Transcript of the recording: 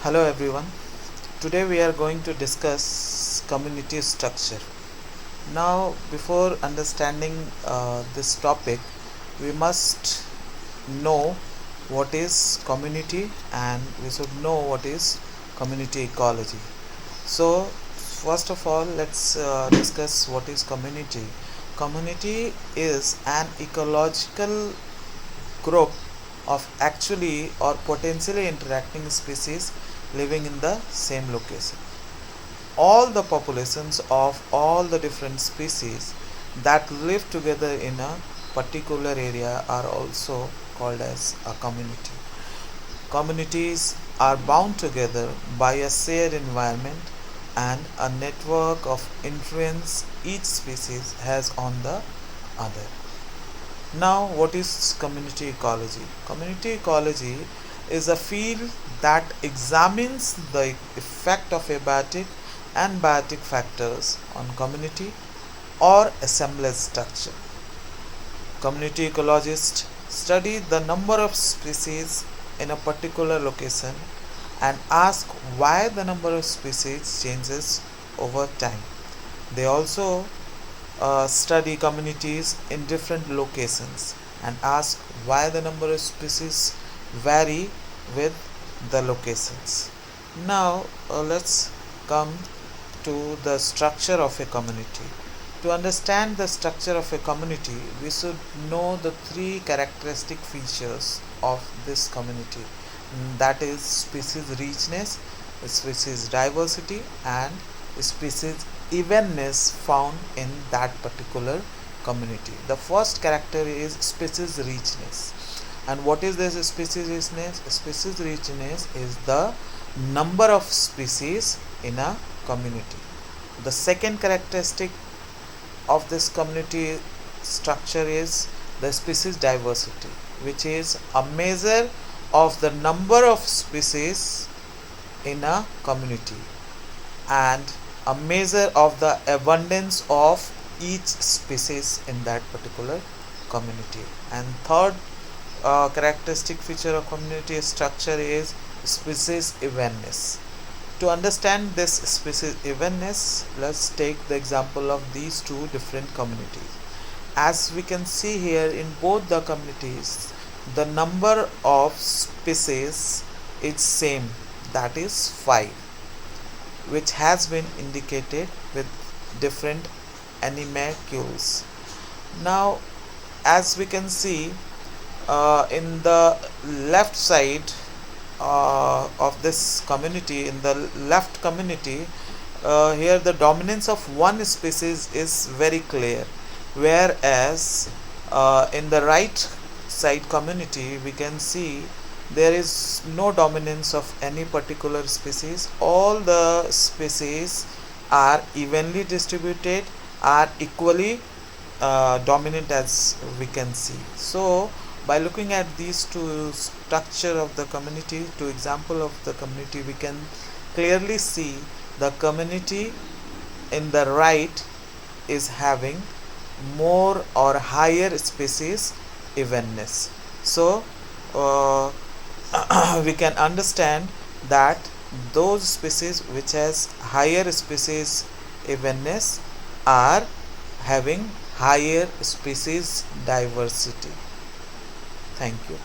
Hello everyone. Today we are going to discuss community structure. Now, before understanding this topic, we must know what is community and we should know what is community ecology. So, first of all, let's discuss what is community. Community is an ecological group of actually or potentially interacting species living in the same location. All the populations of all the different species that live together in a particular area are also called as a community. Communities are bound together by a shared environment and a network of influence each species has on the other. Now, what is community ecology? Community ecology is a field that examines the effect of abiotic and biotic factors on community or assemblage structure. Community ecologists study the number of species in a particular location and ask why the number of species changes over time. They also study communities in different locations and ask why the number of species vary with the locations. Now let's come to the structure of a community. To understand the structure of a community, we should know the three characteristic features of this community, that is species richness, species diversity, and species evenness found in that particular community. The first character is species richness. And what is this species richness? Species richness is the number of species in a community. The second characteristic of this community structure is the species diversity, which is a measure of the number of species in a community and a measure of the abundance of each species in that particular community. And third characteristic feature of community structure is species evenness. To understand this species evenness, let's take the example of these two different communities. As we can see here, in both the communities, the number of species is same, that is 5, which has been indicated with different animalcules. Now, as we can see in the left side of this community, in the left community, here the dominance of one species is very clear, whereas in the right side community we can see there is no dominance of any particular species. All the species are evenly distributed, are equally dominant, as we can see. So by looking at these two structure of the community, two example of the community, we can clearly see the community in the right is having more or higher species evenness. So we can understand that those species which has higher species evenness are having higher species diversity. Thank you.